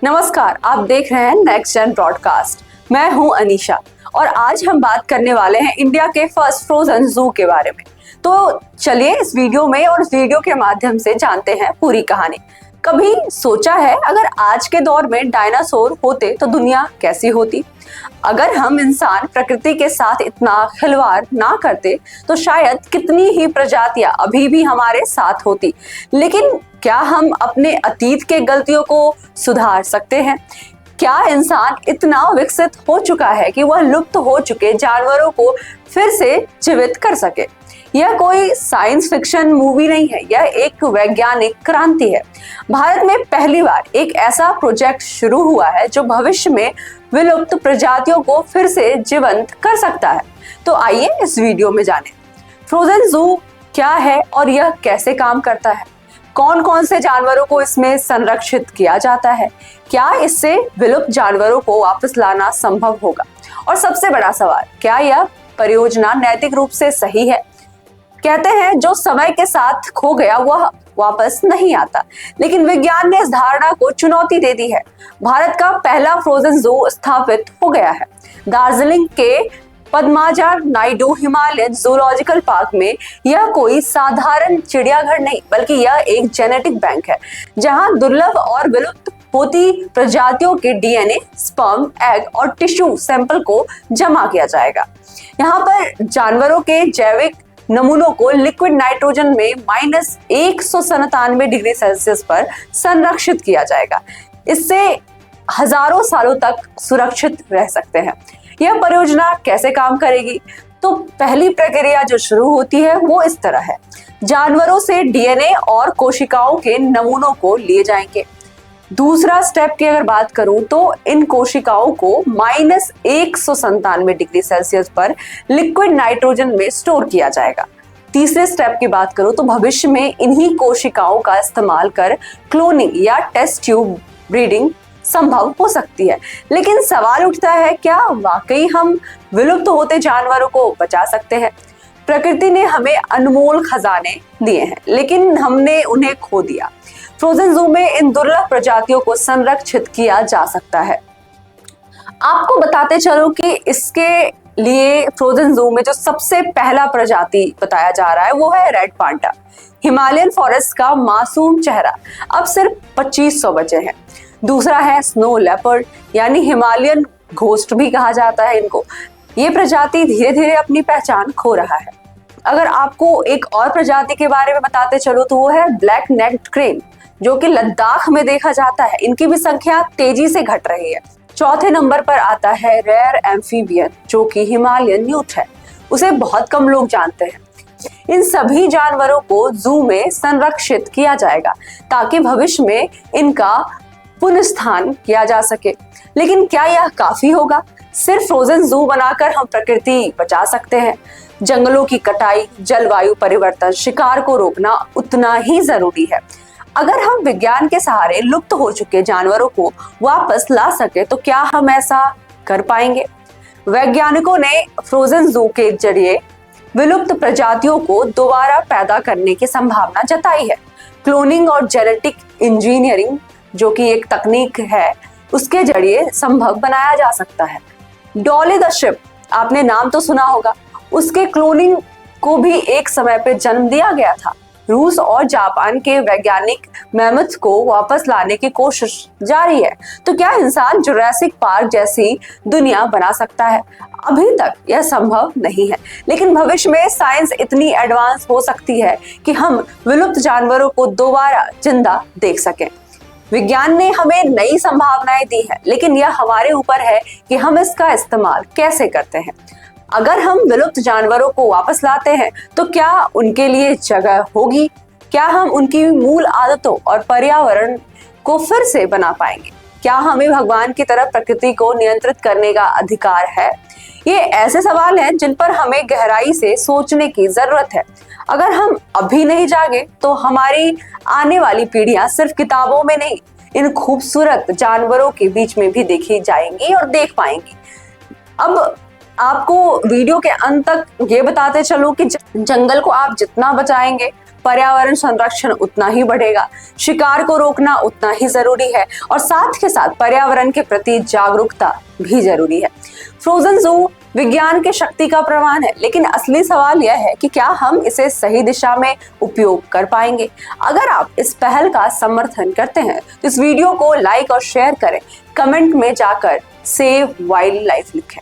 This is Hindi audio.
नमस्कार, आप देख रहे हैं नेक्स्ट जेन ब्रॉडकास्ट। मैं हूं अनीशा और आज हम बात करने वाले हैं इंडिया के फर्स्ट फ्रोजन जू के बारे में। तो चलिए इस वीडियो में और इस वीडियो के माध्यम से जानते हैं पूरी कहानी। कभी सोचा है अगर आज के दौर में डायनासोर होते तो दुनिया कैसी होती? अगर हम इंसान प्रकृति के साथ इतना खिलवाड़ ना करते तो शायद कितनी ही प्रजातियां अभी भी हमारे साथ होती। लेकिन क्या हम अपने अतीत के गलतियों को सुधार सकते हैं? क्या इंसान इतना विकसित हो चुका है कि वह लुप्त हो चुके जानवरों को फिर से जीवित कर सके? यह कोई साइंस फिक्शन मूवी नहीं है, यह एक वैज्ञानिक क्रांति है। भारत में पहली बार एक ऐसा प्रोजेक्ट शुरू हुआ है जो भविष्य में विलुप्त प्रजातियों को फिर से जीवंत कर सकता है। तो आइए इस वीडियो में जानें फ्रोजन जू क्या है और यह कैसे काम करता है। कौन कौन से जानवरों को इसमें संरक्षित किया जाता है? क्या इससे विलुप्त जानवरों को वापस लाना संभव होगा? और सबसे बड़ा सवाल, क्या यह परियोजना नैतिक रूप से सही है? कहते हैं जो समय के साथ खो गया वह वापस नहीं आता, लेकिन विज्ञान ने इस धारणा को चुनौती दे दी है। भारत का पहला फ्रोजन जू स्थापित हो गया है। दार्जिलिंग के Padmaja Naidu Himalayan zoological park में यह कोई साधारण चिड़ियाघर नहीं, बल्कि यह एक जेनेटिक बैंक है जहां दुर्लभ और विलुप्त होती प्रजातियों के डीएनए, स्पर्म, एग और टिश्यू सैंपल को जमा किया जाएगा। यहाँ पर जानवरों के जैविक नमूनों को लिक्विड नाइट्रोजन में -197 डिग्री सेल्सियस पर संरक्षित किया जाएगा। इससे हजारों सालों तक सुरक्षित रह सकते हैं। यह परियोजना कैसे काम करेगी? तो पहली प्रक्रिया जो शुरू होती है वो इस तरह है। जानवरों से डीएनए और कोशिकाओं के नमूनों को लिए जाएंगे। दूसरा स्टेप की अगर बात करूं तो इन कोशिकाओं को -197 डिग्री सेल्सियस पर लिक्विड नाइट्रोजन में स्टोर किया जाएगा। तीसरे स्टेप की बात करूं तो भविष्य में इन्हीं कोशिकाओं का इस्तेमाल कर क्लोनिंग या टेस्ट ट्यूब ब्रीडिंग संभव हो सकती है। लेकिन सवाल उठता है, क्या वाकई हम विलुप्त होते जानवरों को बचा सकते हैं? प्रकृति ने हमें अनमोल खजाने दिए हैं, लेकिन हमने उन्हें खो दिया। फ्रोजन जू में इन दुर्लभ प्रजातियों को संरक्षित किया जा सकता है। आपको बताते चलो कि इसके लिए फ्रोजन जू में जो सबसे पहला प्रजाति बताया जा रहा है वो है रेड पांडा। हिमालयन फॉरेस्ट का मासूम चेहरा अब सिर्फ 2500 बचे हैं। दूसरा है स्नो लेपर्ड, यानी हिमालयन घोस्ट भी कहा जाता है इनको। ये प्रजाति धीरे धीरे अपनी पहचान खो रहा है। अगर आपको एक और प्रजाति के बारे में बताते चलो तो वो है ब्लैक नेक्ड क्रेन, जो कि लद्दाख में देखा जाता है। इनकी भी संख्या तेजी से घट रही है। चौथे नंबर पर आता है रेयर एम्फीबियन, जो कि हिमालयन न्यूट है। उसे बहुत कम लोग जानते हैं। इन सभी जानवरों को जू में संरक्षित किया जाएगा ताकि भविष्य में इनका पुनर्स्थान किया जा सके। लेकिन क्या यह काफी होगा? सिर्फ फ्रोजन जू बनाकर हम प्रकृति बचा सकते हैं? जंगलों की कटाई, जलवायु परिवर्तन, शिकार को रोकना उतना ही जरूरी है। अगर हम विज्ञान के सहारे लुप्त हो चुके जानवरों को वापस ला सके तो क्या हम ऐसा कर पाएंगे? वैज्ञानिकों ने फ्रोजन जू के जरिए विलुप्त प्रजातियों को दोबारा पैदा करने की संभावना जताई है। क्लोनिंग और जेनेटिक इंजीनियरिंग, जो कि एक तकनीक है, उसके जरिए संभव बनाया जा सकता है। डॉली द शिप, आपने नाम तो सुना होगा। उसके क्लोनिंग को भी एक समय पे जन्म दिया गया था। रूस और जापान के वैज्ञानिक मैमथ्स को वापस लाने की कोशिश जारी है। तो क्या इंसान जुरासिक पार्क जैसी दुनिया बना सकता है? अभी तक यह संभव नहीं है, लेकिन भविष्य में साइंस इतनी एडवांस हो सकती है कि हम विलुप्त जानवरों को दोबारा जिंदा देख सकें। विज्ञान ने हमें नई संभावनाएं दी है, लेकिन यह हमारे ऊपर है कि हम इसका इस्तेमाल कैसे करते हैं। अगर हम विलुप्त जानवरों को वापस लाते हैं तो क्या उनके लिए जगह होगी? क्या हम उनकी मूल आदतों और पर्यावरण को फिर से बना पाएंगे? क्या हमें भगवान की तरह प्रकृति को नियंत्रित करने का अधिकार है? ये ऐसे सवाल हैं जिन पर हमें गहराई से सोचने की जरूरत है। अगर हम अभी नहीं जागे तो हमारी आने वाली पीढ़ियां सिर्फ किताबों में नहीं, इन खूबसूरत जानवरों के बीच में भी देखी जाएंगी और देख पाएंगी। अब आपको वीडियो के अंत तक ये बताते चलो कि जंगल को आप जितना बचाएंगे, पर्यावरण संरक्षण उतना ही बढ़ेगा, शिकार को रोकना उतना ही जरूरी है और साथ के साथ पर्यावरण के प्रति जागरूकता भी जरूरी है। फ्रोजन जू विज्ञान के शक्ति का प्रमाण है, लेकिन असली सवाल यह है कि क्या हम इसे सही दिशा में उपयोग कर पाएंगे। अगर आप इस पहल का समर्थन करते हैं तो इस वीडियो को लाइक और शेयर करें, कमेंट में जाकर सेव वाइल्ड लाइफ लिखें।